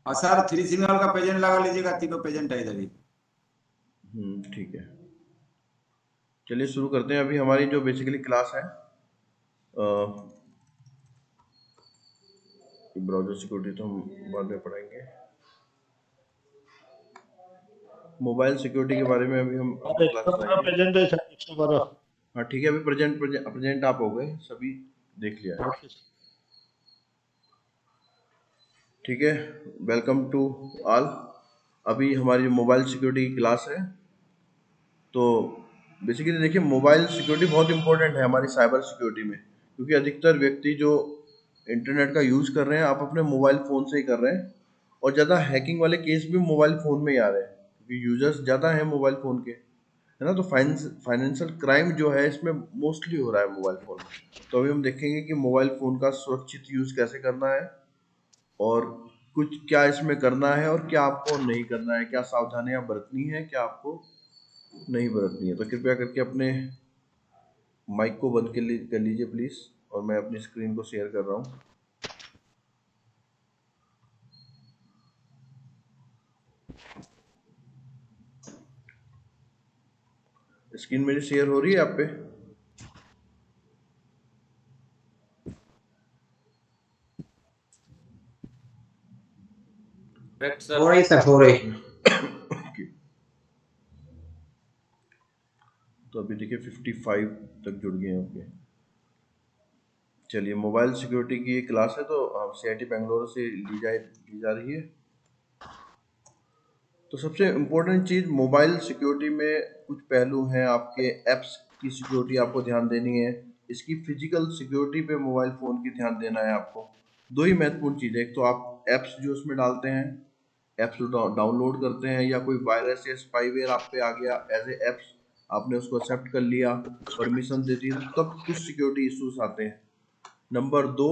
और sir 3 signal का pageant लगा लीजिएगा, तीनों पेजेंट है इधर ही। ठीक है, चलिए शुरू करते हैं। अभी हमारी जो बेसिकली क्लास है, ब्राउज़र सिक्योरिटी तो हम बाद में पढ़ेंगे। मोबाइल सिक्योरिटी के बारे में अभी हम और क्लास चलाएंगे। प्रेजेंटेशन 112। हाँ ठीक है, अभी प्रेजेंट आप हो गए, सभी देख लिया है। ठीक है, वेलकम टू ऑल। अभी हमारी मोबाइल सिक्योरिटी की क्लास है। तो बेसिकली देखिए, मोबाइल सिक्योरिटी बहुत इंपॉर्टेंट है हमारी साइबर सिक्योरिटी में, क्योंकि अधिकतर व्यक्ति जो इंटरनेट का यूज़ कर रहे हैं, आप अपने मोबाइल फ़ोन से ही कर रहे हैं। और ज़्यादा हैकिंग वाले केस भी मोबाइल फ़ोन में ही आ रहे हैं, क्योंकि यूजर्स ज़्यादा हैं मोबाइल फ़ोन के, है ना। तो फाइनेंशियल क्राइम जो है इसमें मोस्टली हो रहा है मोबाइल फ़ोन में। तो अभी हम देखेंगे कि मोबाइल फ़ोन का सुरक्षित यूज़ कैसे करना है, और कुछ क्या इसमें करना है और क्या आपको नहीं करना है, क्या सावधानियां बरतनी है, क्या आपको नहीं बरतनी है। तो कृपया करके अपने माइक को बंद कर लीजिए प्लीज़, और मैं अपनी स्क्रीन को शेयर कर रहा हूँ। स्क्रीन मेरी शेयर हो रही है आप पे? हो रही सर, हो रही। Okay. तो अभी देखिए 55 तक जुड़ गए हैं। ओके, चलिए, मोबाइल सिक्योरिटी की एक क्लास है, तो CIT बेंगलोर से ली जा रही है। तो सबसे इम्पोर्टेंट चीज़ मोबाइल सिक्योरिटी में कुछ पहलू हैं। आपके ऐप्स की सिक्योरिटी आपको ध्यान देनी है, इसकी फिजिकल सिक्योरिटी पे मोबाइल फ़ोन की ध्यान देना है आपको। दो ही महत्वपूर्ण चीज़ें, एक तो आप ऐप्स जो उसमें डालते हैं, ऐप्स जो डाउनलोड करते हैं, या कोई वायरस या स्पाईवेयर आप पे आ गया एज ए ऐप्स, आपने उसको एक्सेप्ट कर लिया, परमिशन दे दी, तो तब कुछ सिक्योरिटी इश्यूज आते हैं। नंबर दो,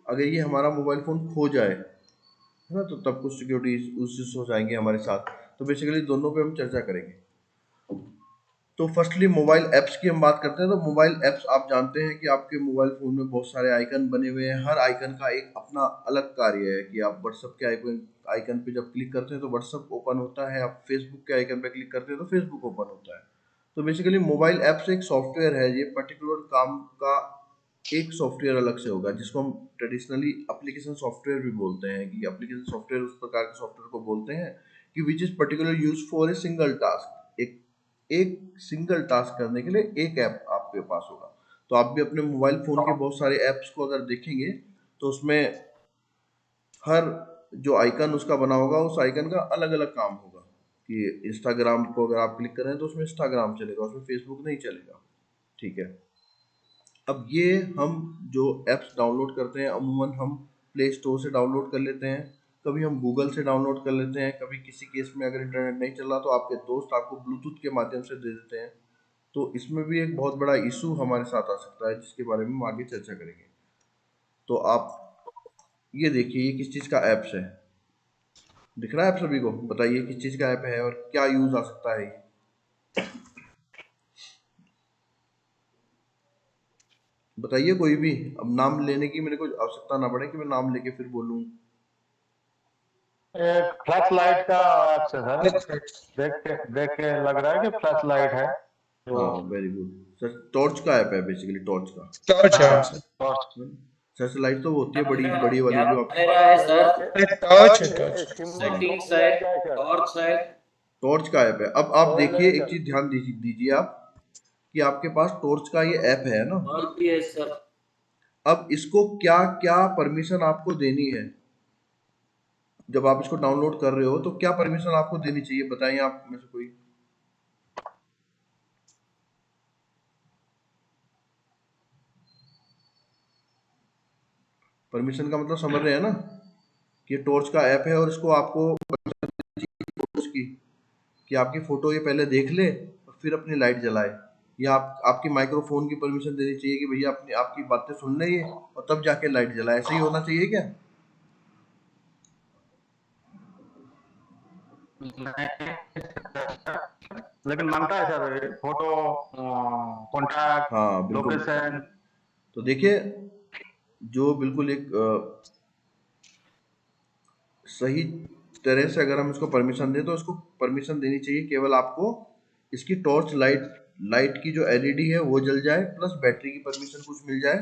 अगर ये हमारा मोबाइल फ़ोन खो जाए, है ना, तो तब कुछ सिक्योरिटी इश्यूज हो जाएंगे हमारे साथ। तो बेसिकली दोनों पे हम चर्चा करेंगे। तो फर्स्टली मोबाइल ऐप्स की हम बात करते हैं। तो मोबाइल ऐप्स, आप जानते हैं कि आपके मोबाइल फ़ोन में बहुत सारे आइकन बने हुए हैं। हर आइकन का एक अपना अलग कार्य है। कि आप व्हाट्सअप के आइकन पे जब क्लिक करते हैं तो व्हाट्सअप ओपन होता है, आप फेसबुक के आइकन पे क्लिक करते हैं तो फेसबुक ओपन होता है। तो बेसिकली मोबाइल ऐप्स एक सॉफ्टवेयर है, ये पर्टिकुलर काम का एक सॉफ्टवेयर अलग से होगा, जिसको हम ट्रेडिशनली एप्लीकेशन सॉफ्टवेयर भी बोलते हैं। कि एप्लीकेशन सॉफ्टवेयर उस प्रकार के सॉफ्टवेयर को बोलते हैं कि which is particular use for a single task. एक एक सिंगल टास्क करने के लिए एक ऐप आपके पास होगा। तो आप भी अपने मोबाइल फोन के बहुत सारे ऐप्स को अगर देखेंगे, तो उसमें हर जो आइकन उसका बना होगा, उस आइकन का अलग अलग काम होगा। कि इंस्टाग्राम को अगर आप क्लिक करें तो उसमें इंस्टाग्राम चलेगा, उसमें फेसबुक नहीं चलेगा। ठीक है, अब ये हम जो ऐप्स डाउनलोड करते हैं, अमूमन हम प्ले स्टोर से डाउनलोड कर लेते हैं, कभी हम गूगल से डाउनलोड कर लेते हैं, कभी किसी केस में अगर इंटरनेट नहीं चल रहा तो आपके दोस्त आपको ब्लूटूथ के माध्यम से दे देते हैं। तो इसमें भी एक बहुत बड़ा इशू हमारे साथ आ सकता है, जिसके बारे में हम आगे चर्चा करेंगे। तो आप ये देखिए, ये किस चीज़ का ऐप्स है, दिख रहा है आप सभी को? बताइए किस चीज़ का ऐप है और क्या यूज़ आ सकता है ये। बताइए कोई भी, अब नाम लेने की मेरे को आवश्यकता ना पड़े कि मैं नाम लेके फिर बोलूँ। एक फ्लैश लाइट का ऐप्स है सर। देख के लग रहा है कि फ्लैश लाइट है हाँ, तो। वेरी गुड सर, टॉर्च का ऐप है बेसिकली, टॉर्च का। टॉर्च है हाँ, सर। सर्च लाइट तो वो होती है बड़ी बड़ी वाली, क्या जो आप बन रहा है सर? टॉर्च है टॉर्च। सेटिंग्स है, टॉर्च है। टॉर्च का ऐप है। अब आप देखिए, एक चीज ध्यान दीजिए आप, कि आपके पास टॉर्च का ये ऐप है ना। और भी है सर। अब इसको क्या क्या परमिशन आपको देनी है, जब आप इसको डाउनलोड कर रहे हो तो क्या परमिशन आपको देनी चाहिए, बताइए आप में से कोई। परमिशन का मतलब समझ रहे हैं ना, कि ये टॉर्च का ऐप है और इसको आपको फोटोज की, कि आपकी फोटो ये पहले देख ले और फिर अपनी लाइट जलाए। या आपकी माइक्रोफोन की परमिशन देनी चाहिए कि भैया अपनी आपकी बातें सुन ले ये, और तब जाके लाइट जलाए। ऐसा ही होना चाहिए क्या? लेकिन मांगता है सर फोटो, कॉन्टैक्ट, हाँ बिल्कुल। लोकेशन। तो देखिए, जो बिल्कुल एक सही इस तरह से अगर हम इसको परमिशन दें तो इसको परमिशन देनी चाहिए केवल आपको इसकी टॉर्च लाइट की जो एलईडी है वो जल जाए, प्लस बैटरी की परमिशन कुछ मिल जाए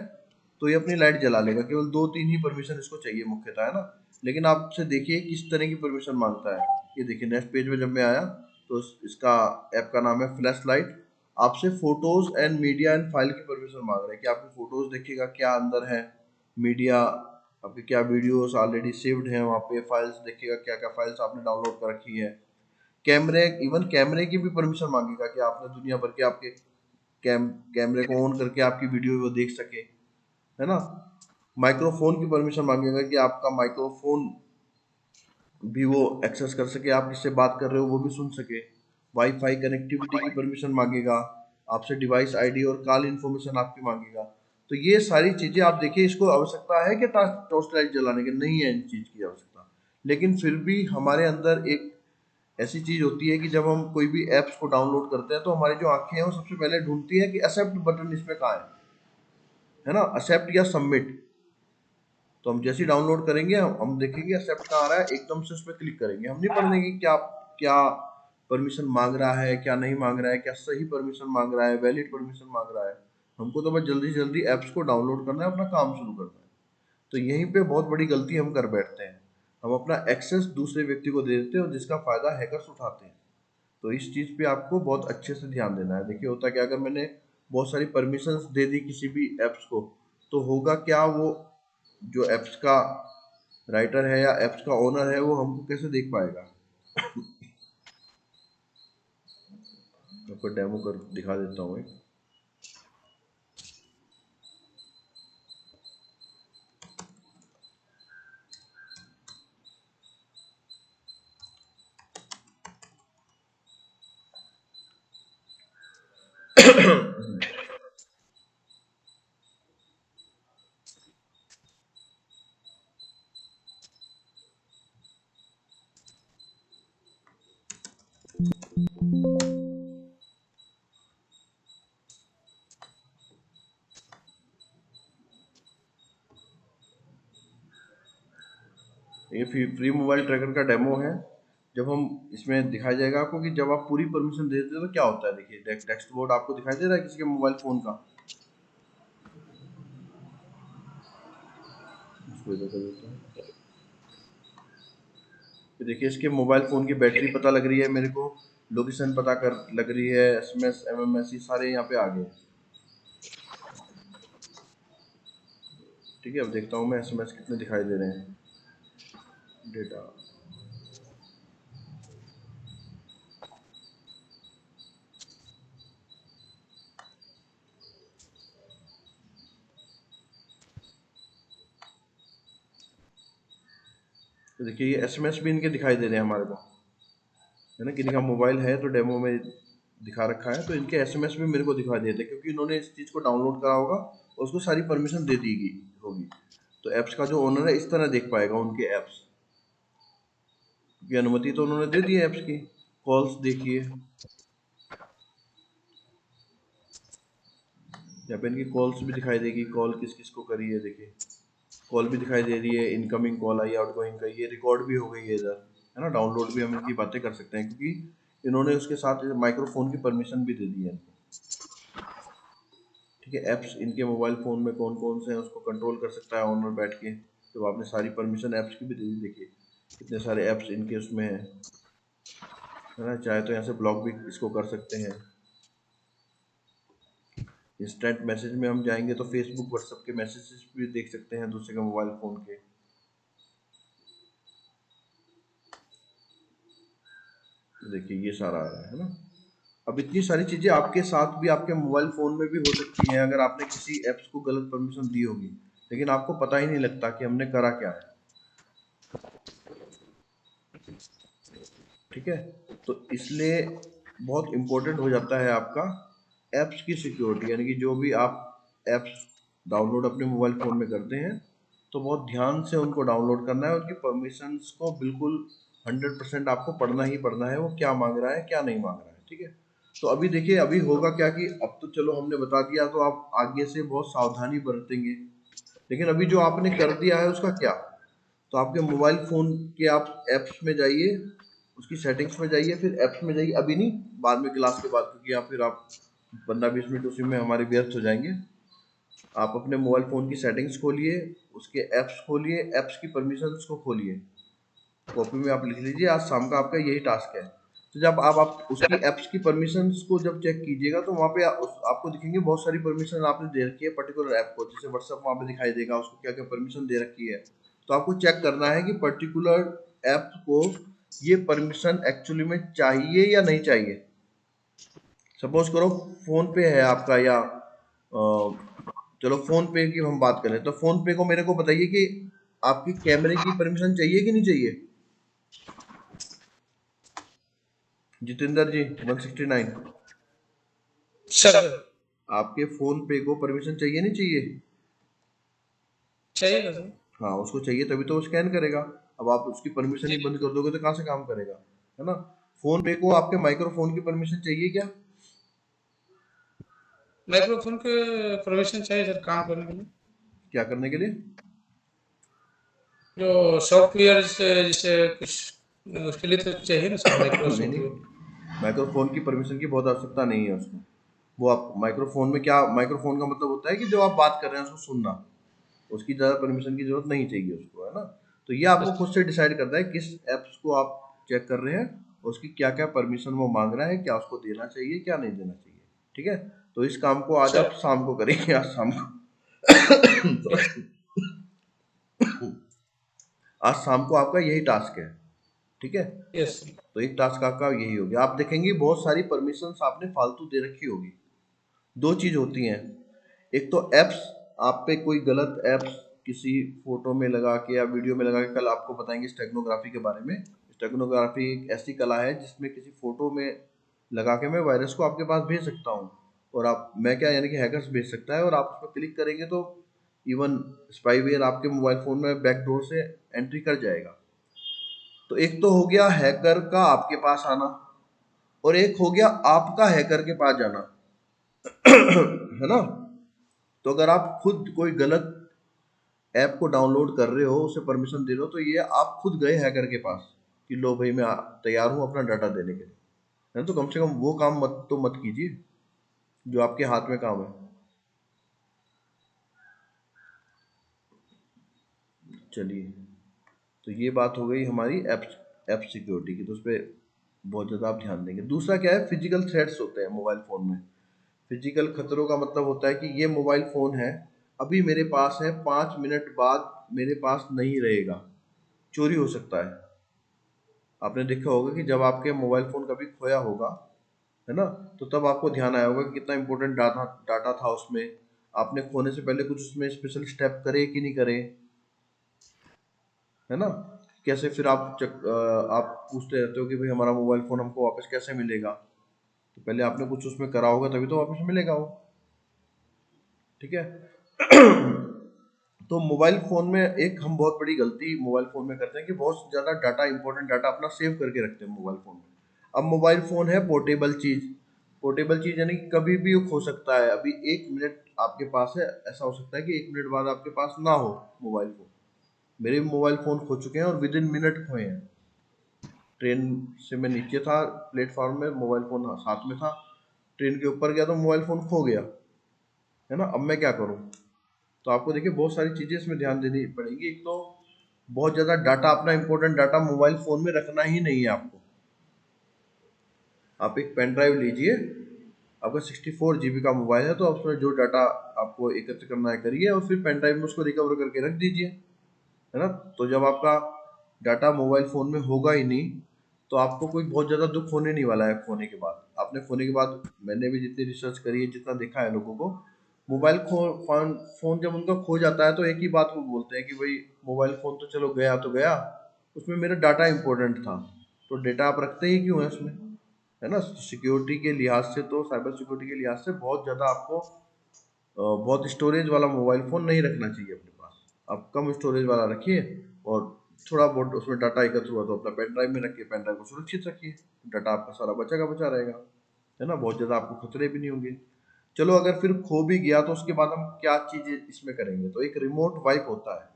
तो ये अपनी लाइट जला लेगा। केवल 2-3 ही परमिशन इसको चाहिए मुख्यतः, है ना। लेकिन आपसे देखिए किस तरह की परमिशन मांगता है। ये देखिए नेक्स्ट पेज में जब मैं आया तो इसका ऐप का नाम है फ्लैश लाइट। आपसे photos and media and file की परमिशन मांग रहा है कि आपकी फोटोज देखेगा क्या अंदर है, मीडिया आपके क्या वीडियोस ऑलरेडी सेव्ड हैं वहाँ पे, फाइल्स देखेगा क्या क्या फाइल्स आपने डाउनलोड कर रखी है, कैमरे, इवन कैमरे की भी परमिशन मांगेगा कि आपने दुनिया भर के आपके कैमरे को ऑन करके आपकी वीडियो वो देख सके, है ना। माइक्रोफोन की परमिशन मांगेगा कि आपका माइक्रोफोन भी वो एक्सेस कर सके, आप जिससे बात कर रहे हो वो भी सुन सके। वाईफाई कनेक्टिविटी की परमिशन मांगेगा, आपसे डिवाइस आईडी और कॉल इन्फॉर्मेशन आपकी मांगेगा। तो ये सारी चीज़ें आप देखिए, इसको आवश्यकता है कि टॉर्च लाइट जलाने की नहीं है इन चीज़ की आवश्यकता, लेकिन फिर भी हमारे अंदर एक ऐसी चीज़ होती है कि जब हम कोई भी ऐप्स को डाउनलोड करते हैं तो हमारी जो आंखें हैं वो सबसे पहले ढूंढती है कि एक्सेप्ट बटन इसमें कहाँ है ना, एक्सेप्ट या सबमिट। तो हम जैसे ही डाउनलोड करेंगे हम देखेंगे एक्सेप्ट कहाँ आ रहा है, एकदम से उस पर क्लिक करेंगे। हम नहीं पढ़ने की क्या क्या परमिशन मांग रहा है, क्या नहीं मांग रहा है, क्या सही परमिशन मांग रहा है, वैलिड परमिशन मांग रहा है। हमको तो बस जल्दी जल्दी ऐप्स को डाउनलोड करना है, अपना काम शुरू करना है। तो यहीं पे बहुत बड़ी गलती हम कर बैठते हैं, हम अपना एक्सेस दूसरे व्यक्ति को दे देते हैं और जिसका फायदा हैकर्स उठाते हैं। तो इस चीज़ पे आपको बहुत अच्छे से ध्यान देना है। देखिए होता क्या, अगर मैंने बहुत सारी परमिशंस दे दी किसी भी ऐप्स को तो होगा क्या, वो जो ऐप्स का राइटर है या ऐप्स का ओनर है वो हमको कैसे देख पाएगा। आपको डेमो कर दिखा देता हूँ एक। ये फ्री मोबाइल ट्रैकर का डेमो है। जब हम इसमें दिखाया जाएगा आपको कि जब आप पूरी परमिशन दे देते हो तो क्या होता है। देखिए टेक्स्ट बोर्ड आपको दिखाई दे रहा है किसी के मोबाइल फ़ोन का, इसको इधर कर देता हूँ। तो देखिए इसके मोबाइल फ़ोन की बैटरी पता लग रही है मेरे को, लोकेशन पता कर लग रही है, एसएमएस एमएमएस सारे यहाँ पे आ गए। ठीक है, अब देखता हूँ मैं एसएमएस कितने दिखाई दे रहे हैं। डेटा तो देखिए ये एसएमएस भी इनके दिखाई दे रहे हैं हमारे को, है ना। किसी का मोबाइल है तो डेमो में दिखा रखा है तो इनके एसएमएस भी मेरे को दिखाई देते हैं, क्योंकि इन्होंने इस चीज़ को डाउनलोड करा होगा और उसको सारी परमिशन दे दी होगी। तो ऐप्स का जो ओनर है इस तरह देख पाएगा उनके ऐप्स की, अनुमति तो उन्होंने दे दी है ऐप्स की। कॉल्स देखिए, यहाँ पे इनकी कॉल्स भी दिखाई देगी, कॉल किस किस को करी है। देखिए कॉल भी दिखाई दे रही है, इनकमिंग कॉल आई, आउटगोइंग का ये रिकॉर्ड भी हो गई है इधर, है ना। डाउनलोड भी हम इनकी बातें कर सकते हैं क्योंकि इन्होंने उसके साथ माइक्रोफोन की परमिशन भी दे दी है इनको। ठीक है, ऐप्स इनके मोबाइल फ़ोन में कौन कौन से हैं उसको कंट्रोल कर सकता है ओनर बैठ के। तो आपने सारी परमिशन ऐप्स की भी दे दी। देखिए कितने सारे ऐप्स इनके उसमें हैं, है ना। चाहे तो यहाँ से ब्लॉक भी इसको कर सकते हैं। इंस्टेंट मैसेज में हम जाएंगे तो फेसबुक व्हाट्सएप के मैसेजेस भी देख सकते हैं दूसरे के मोबाइल फ़ोन के। देखिए ये सारा आ रहा है ना। अब इतनी सारी चीज़ें आपके साथ भी आपके मोबाइल फ़ोन में भी हो सकती हैं अगर आपने किसी ऐप्स को गलत परमिशन दी होगी, लेकिन आपको पता ही नहीं लगता कि हमने करा क्या है। ठीक है, तो इसलिए बहुत इम्पोर्टेंट हो जाता है आपका ऐप्स की सिक्योरिटी, यानी कि जो भी आप ऐप्स डाउनलोड अपने मोबाइल फ़ोन में करते हैं तो बहुत ध्यान से उनको डाउनलोड करना है। उनकी परमिशंस को बिल्कुल 100% आपको पढ़ना ही पढ़ना है, वो क्या मांग रहा है क्या नहीं मांग रहा है। ठीक है, तो अभी देखिए अभी होगा क्या कि अब तो चलो हमने बता दिया तो आप आगे से बहुत सावधानी बरतेंगे, लेकिन अभी जो आपने कर दिया है उसका क्या। तो आपके मोबाइल फ़ोन के आप ऐप्स में जाइए, उसकी सेटिंग्स में जाइए, फिर ऐप्स में जाइए, अभी नहीं, बाद में क्लास के बाद, क्योंकि या फिर आप 15-20 मिनट उसी में हमारे व्यर्थ हो जाएंगे। आप अपने मोबाइल फ़ोन की सेटिंग्स खोलिए, उसके ऐप्स खोलिए, ऐप्स की परमिशंस को खोलिए, कॉपी में आप लिख लीजिए, आज शाम का आपका यही टास्क है। तो जब आप उसकी ऐप्स की परमिशंस को जब चेक कीजिएगा तो वहाँ पे आपको दिखेंगे बहुत सारी परमिशन आपने दे रखी है पर्टिकुलर ऐप को, जैसे व्हाट्सएप वहाँ पे दिखाई देगा उसको क्या क्या परमिशन दे रखी है। तो आपको चेक करना है कि पर्टिकुलर ऐप को ये परमिशन एक्चुअली में चाहिए या नहीं चाहिए। सपोज करो फोन पे है आपका, या चलो फोन पे की हम बात करें, तो फोन पे को मेरे को बताइए कि आपकी कैमरे की परमिशन चाहिए कि नहीं चाहिए। जितेंद्र जी 169, सर आपके फोन पे को परमिशन चाहिए नहीं चाहिए। चाहिए ना सर। हाँ उसको चाहिए, तभी तो वो स्कैन करेगा। अब आप उसकी परमिशन जी ही बंद कर दोगे तो कहाँ से काम करेगा, है ना। फोन पे को आपके माइक्रोफोन की परमिशन चाहिए क्या। माइक्रोफोन के परमिशन चाहिए सर काम करने के लिए। क्या करने के लिए। जो सॉफ्टवेयर से जैसे कुछ उसके लिए तो चाहिए ना सर माइक्रो नहीं नहीं, सॉफ्टवेयर। माइक्रोफोन की परमिशन की बहुत आवश्यकता नहीं है उसमें। वो आप माइक्रोफोन में क्या, माइक्रोफोन का मतलब होता है कि जो आप बात कर रहे हैं उसको सुनना, उसकी ज़्यादा परमिशन की जरूरत नहीं चाहिए उसको, है ना। तो ये आपको खुद से डिसाइड करना है किस ऐप्स को आप चेक कर रहे हैं, उसकी क्या क्या परमिशन वो मांग रहा है, क्या उसको देना चाहिए क्या नहीं देना चाहिए। ठीक है, तो इस काम को आज आप सर शाम को करेंगे, आज शाम को यस आज शाम को आपका यही टास्क है। ठीक है, यस तो एक टास्क आपका यही हो गया। आप देखेंगे बहुत सारी परमिशंस आपने फालतू दे रखी होगी। दो चीज होती हैं, एक तो एप्स, आप पे कोई गलत एप्स किसी फोटो में लगा के या वीडियो में लगा के, कल आपको बताएंगे स्टेगनोग्राफी के बारे में। स्टेगनोग्राफी एक ऐसी कला है जिसमें किसी फोटो में लगा के मैं वायरस को आपके पास भेज सकता हूँ, और आप, मैं क्या, यानी कि हैकर्स भेज सकता है, और आप उस पर क्लिक करेंगे तो इवन स्पाईवेयर आपके मोबाइल फोन में बैकडोर से एंट्री कर जाएगा। तो एक तो हो गया हैकर का आपके पास आना, और एक हो गया आपका हैकर के पास जाना, है ना। तो अगर आप खुद कोई गलत ऐप को डाउनलोड कर रहे हो, उसे परमिशन दे रहे हो, तो ये आप खुद गए हैकर के पास कि लो भाई मैं तैयार हूं अपना डाटा देने के लिए, है ना। तो कम से कम वो काम मत तो मत कीजिए जो आपके हाथ में काम है। चलिए, तो ये बात हो गई हमारी ऐप सिक्योरिटी की, तो उस पर बहुत ज़्यादा आप ध्यान देंगे। दूसरा क्या है, फिजिकल थ्रेट्स होते हैं मोबाइल फ़ोन में। फिजिकल खतरों का मतलब होता है कि ये मोबाइल फ़ोन है, अभी मेरे पास है, 5 मिनट बाद मेरे पास नहीं रहेगा, चोरी हो सकता है। आपने देखा होगा कि जब आपके मोबाइल फ़ोन कभी खोया होगा, है ना, तो तब आपको ध्यान आया होगा कि कितना इंपॉर्टेंट डाटा डाटा था उसमें। आपने खोने से पहले कुछ उसमें स्पेशल स्टेप करे कि नहीं करे, है ना। कैसे फिर आप पूछते रहते हो कि भाई हमारा मोबाइल फ़ोन हमको वापस कैसे मिलेगा, तो पहले आपने कुछ उसमें करा होगा तभी तो वापस मिलेगा वो। ठीक है। तो मोबाइल फ़ोन में एक हम बहुत बड़ी गलती मोबाइल फ़ोन में करते हैं कि बहुत ज़्यादा डाटा, इंपॉर्टेंट डाटा अपना सेव करके रखते हैं मोबाइल फ़ोन में। अब मोबाइल फ़ोन है पोर्टेबल चीज़, पोर्टेबल चीज़ यानी कि कभी भी वो खो सकता है। अभी 1 मिनट आपके पास है, ऐसा हो सकता है कि 1 मिनट बाद आपके पास ना हो मोबाइल फ़ोन। मेरे भी मोबाइल फ़ोन खो चुके हैं, और विद इन मिनट खोए हैं। ट्रेन से मैं नीचे था प्लेटफॉर्म में, मोबाइल फ़ोन साथ में था, ट्रेन के ऊपर गया तो मोबाइल फ़ोन खो गया, है ना। अब मैं क्या करूँ। तो आपको देखिए बहुत सारी चीज़ें इसमें ध्यान देनी पड़ेगी। एक तो बहुत ज़्यादा डाटा, अपना इंपॉर्टेंट डाटा मोबाइल फ़ोन में रखना ही नहीं है आपको। आप एक पेन ड्राइव लीजिए, आपका 64 GB का मोबाइल है, तो आप उसमें जो डाटा आपको एकत्र करना है करिए, और फिर पेन ड्राइव में उसको रिकवर करके रख दीजिए, है ना। तो जब आपका डाटा मोबाइल फ़ोन में होगा ही नहीं, तो आपको कोई बहुत ज़्यादा दुख होने नहीं वाला है खोने के बाद। आपने खोने के बाद, मैंने भी जितनी रिसर्च करी है, जितना देखा है लोगों को, मोबाइल फ़ोन जब उनका खो जाता है तो एक ही बात वो बोलते हैं कि भाई मोबाइल फ़ोन तो चलो गया तो गया, उसमें मेरा डाटा इंपॉर्टेंट था। तो डेटा आप रखते ही क्यों है उसमें, है ना। सिक्योरिटी के लिहाज से, तो साइबर सिक्योरिटी के लिहाज से बहुत ज़्यादा आपको बहुत स्टोरेज वाला मोबाइल फ़ोन नहीं रखना चाहिए अपने पास। आप कम स्टोरेज वाला रखिए, और थोड़ा बहुत उसमें डाटा एकत्र हुआ तो अपना पेन ड्राइव में रखिए, पेन ड्राइव को सुरक्षित रखिए, डाटा आपका सारा बचा का बचा रहेगा, है ना। बहुत ज़्यादा आपको खतरे भी नहीं होंगे। चलो अगर फिर खो भी गया तो उसके बाद हम क्या चीज़ें इसमें करेंगे, तो एक रिमोट वाइप होता है।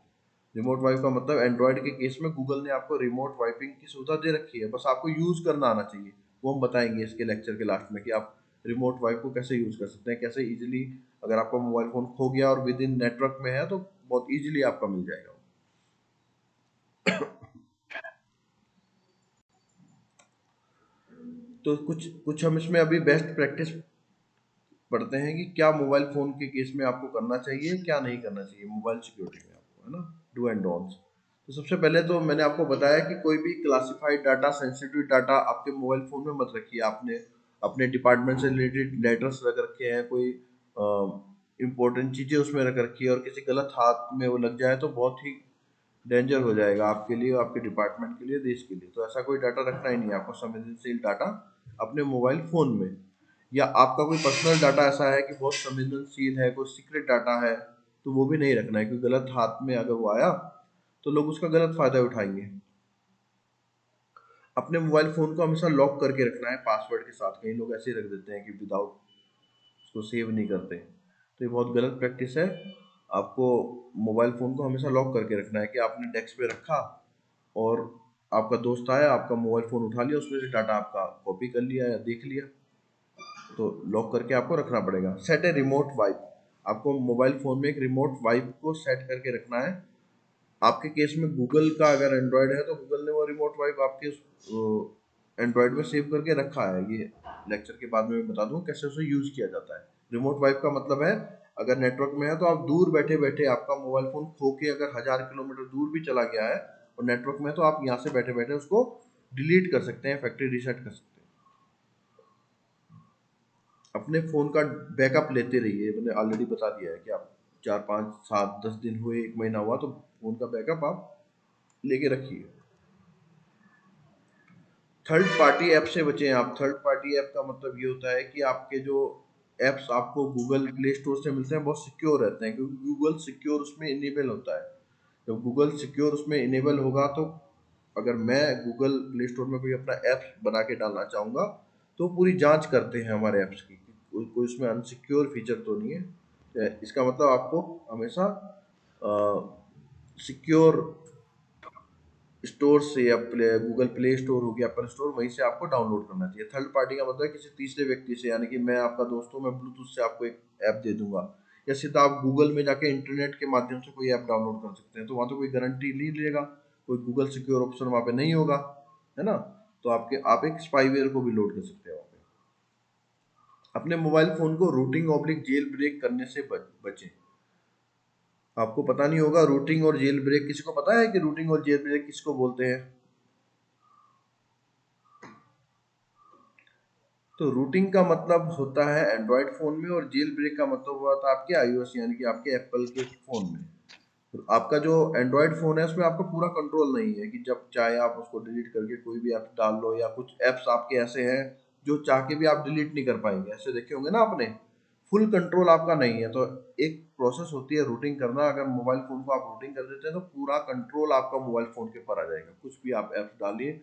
रिमोट वाइप का मतलब एंड्रॉयड के केस में गूगल ने आपको रिमोट वाइपिंग की सुविधा दे रखी है, बस आपको यूज करना आना चाहिए। वो हम बताएंगे इसके लेक्चर के लास्ट में कि आप रिमोट वाइप को कैसे यूज कर सकते हैं, कैसे इजीली अगर आपका मोबाइल फोन खो गया और विद इन नेटवर्क में है तो बहुत इजीली आपका मिल जाएगा। तो कुछ कुछ हम इसमें अभी बेस्ट प्रैक्टिस पढ़ते हैं कि क्या मोबाइल फोन के केस में आपको करना चाहिए, क्या नहीं करना चाहिए मोबाइल सिक्योरिटी में आपको, है ना, डू एंड डोंट्स। तो सबसे पहले तो मैंने आपको बताया कि कोई भी क्लासिफाइड डाटा, सेंसिटिव डाटा आपके मोबाइल फोन में मत रखिए। आपने अपने डिपार्टमेंट से रिलेटेड लेटर्स रख रखे हैं, कोई इंपॉर्टेंट चीजें उसमें रख रखी है और किसी गलत हाथ में वो लग जाए तो बहुत ही डेंजर हो जाएगा आपके लिए, आपके डिपार्टमेंट के लिए, देश के लिए। तो ऐसा कोई डाटा रखना ही नहीं है आपको, संवेदनशील डाटा अपने मोबाइल फोन में। या आपका कोई पर्सनल डाटा ऐसा है कि बहुत संवेदनशील है, कोई सीक्रेट डाटा है, तो वो भी नहीं रखना है, क्योंकि गलत हाथ में अगर वो आया तो लोग उसका गलत फायदा उठाएंगे। अपने मोबाइल फोन को हमेशा लॉक करके रखना है पासवर्ड के साथ। कई लोग ऐसे ही रख देते हैं कि विदाउट, उसको सेव नहीं करते, तो ये बहुत गलत प्रैक्टिस है। आपको मोबाइल फ़ोन को हमेशा लॉक करके रखना है कि आपने डेस्क पे रखा और आपका दोस्त आया, आपका मोबाइल फ़ोन उठा लिया, उसमें से डाटा आपका कॉपी कर लिया या देख लिया, तो लॉक करके आपको रखना पड़ेगा। सेट ए रिमोट वाइप, आपको मोबाइल फ़ोन में एक रिमोट वाइप को सेट करके रखना है। आपके केस में गूगल का अगर एंड्रॉयड है तो गूगल ने वो रिमोट वाइप आपके एंड्रॉयड में सेव करके रखा है। ये लेक्चर के बाद में मैं बता दूं कैसे उसे यूज किया जाता है। रिमोट वाइप का मतलब है अगर नेटवर्क में है तो आप दूर बैठे बैठे, आपका मोबाइल फोन खो के अगर 1000 किलोमीटर दूर भी चला गया है और नेटवर्क में है, तो आप यहाँ से बैठे बैठे उसको डिलीट कर सकते हैं, फैक्ट्री रीसेट कर सकते हैं। अपने फ़ोन का बैकअप लेते रहिए, मैंने ऑलरेडी बता दिया है कि आप 4 5 7 10 दिन हुए, 1 महीना हुआ तो फ़ोन का बैकअप आप लेके रखिए। थर्ड पार्टी ऐप से बचें आप। थर्ड पार्टी ऐप का मतलब ये होता है कि आपके जो ऐप्स आपको गूगल प्ले स्टोर से मिलते हैं बहुत सिक्योर रहते हैं, क्योंकि गूगल सिक्योर उसमें इनेबल होता है। जब गूगल सिक्योर उसमें इनेबल होगा तो अगर मैं गूगल प्ले स्टोर में कोई अपना ऐप बना के डालना चाहूँगा तो पूरी जांच करते हैं हमारे ऐप्स की, कोई उसमें अनसिक्योर फीचर तो नहीं है। इसका मतलब आपको हमेशा सिक्योर स्टोर से या गूगल प्ले स्टोर हो गया, एप्पल स्टोर, वहीं से आपको डाउनलोड करना चाहिए। थर्ड पार्टी का मतलब किसी तीसरे व्यक्ति से, यानी कि मैं आपका दोस्त हूँ, मैं ब्लूटूथ से आपको एक ऐप दे दूंगा, या सीधा आप गूगल में जाके इंटरनेट के माध्यम से कोई ऐप डाउनलोड कर सकते हैं, तो वहाँ तो कोई गारंटी नहीं लेगा, कोई गूगल सिक्योर ऑप्शन वहाँ पे नहीं होगा, है ना। तो आप एक स्पाईवेयर को भी लोड कर सकते हैं वहाँ पे। अपने मोबाइल फोन को रूटिंग ऑब्लिक जेल ब्रेक करने से बचें। आपको पता नहीं होगा रूटिंग और जेल ब्रेक, किसी को पता है कि रूटिंग और जेल ब्रेक किसको बोलते हैं? तो रूटिंग का मतलब होता है एंड्रॉयड फ़ोन में, और जेल ब्रेक का मतलब हुआ था आपके iOS यानी कि आपके एप्पल के फ़ोन में। तो आपका जो एंड्रॉयड फ़ोन है उसमें आपका पूरा कंट्रोल नहीं है कि जब चाहे आप उसको डिलीट करके कोई भी ऐप डाल लो, या कुछ ऐप्स आपके ऐसे हैं जो चाह के भी आप डिलीट नहीं कर पाएंगे, ऐसे देखे होंगे ना आपने। फुल कंट्रोल आपका नहीं है, तो एक प्रोसेस होती है रूटिंग करना। अगर मोबाइल फ़ोन को आप रूटिंग कर देते हैं तो पूरा कंट्रोल आपका मोबाइल फ़ोन के ऊपर आ जाएगा। कुछ भी आप ऐप्स डालिए,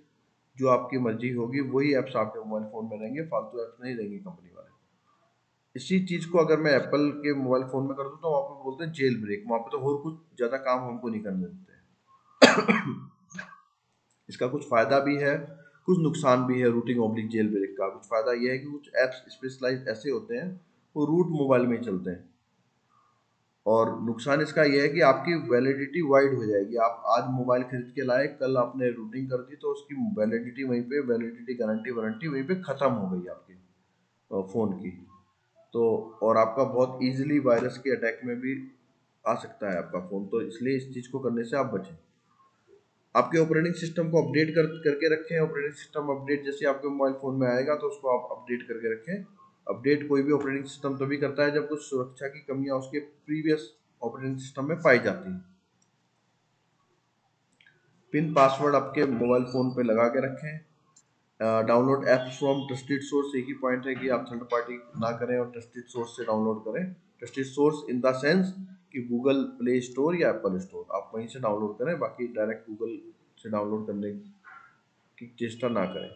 जो आपकी मर्जी होगी वही ऐप्स आपके मोबाइल फ़ोन में रहेंगे, फालतू ऐप्स नहीं रहेंगे कंपनी वाले। इसी चीज़ को अगर मैं एप्पल के मोबाइल फ़ोन में कर दूँ तो वहाँ पे बोलते हैं जेल ब्रेक, वहाँ पे तो और कुछ ज़्यादा काम हमको नहीं करने देते हैं। इसका कुछ फ़ायदा भी है, कुछ नुकसान भी है रूटिंग ऑब्लिक जेल ब्रेक का। कुछ फ़ायदा ये है कि कुछ ऐप्स स्पेशलाइज ऐसे होते हैं वो रूट मोबाइल में ही चलते हैं, और नुकसान इसका यह है कि आपकी वैलिडिटी वाइड हो जाएगी। आप आज मोबाइल खरीद के लाए, कल आपने रूटिंग कर दी तो उसकी वैलिडिटी वहीं पे, वैलिडिटी गारंटी वारंटी वहीं पे ख़त्म हो गई आपकी फ़ोन की। तो और आपका बहुत इजीली वायरस के अटैक में भी आ सकता है आपका फ़ोन, तो इसलिए इस चीज़ को करने से आप बचें। आपके ऑपरेटिंग सिस्टम को अपडेट करके रखें। ऑपरेटिंग सिस्टम अपडेट जैसे आपके मोबाइल फ़ोन में आएगा तो उसको आप अपडेट करके रखें। अपडेट कोई भी ऑपरेटिंग सिस्टम तभी करता है जब कुछ सुरक्षा की कमियां उसके प्रीवियस ऑपरेटिंग सिस्टम में पाई जाती हैं। पिन पासवर्ड आपके मोबाइल फ़ोन पे लगा के रखें। Download apps from trusted source, एक ही पॉइंट है कि आप थर्ड पार्टी ना करें और ट्रस्टेड सोर्स से डाउनलोड करें। Trusted source in the sense कि गूगल प्ले स्टोर या एप्पल स्टोर, आप वहीं से डाउनलोड करें, बाकी डायरेक्ट गूगल से डाउनलोड करने की चेष्टा ना करें।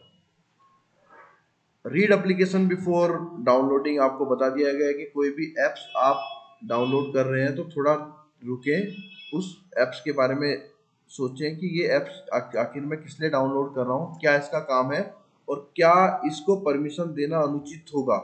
रीड एप्लीकेशन बिफोर डाउनलोडिंग, आपको बता दिया गया है कि कोई भी ऐप्स आप डाउनलोड कर रहे हैं तो थोड़ा रुकें, उस ऐप्स के बारे में सोचें कि ये ऐप्स आखिर मैं किस लिए डाउनलोड कर रहा हूँ, क्या इसका काम है और क्या इसको परमिशन देना अनुचित होगा,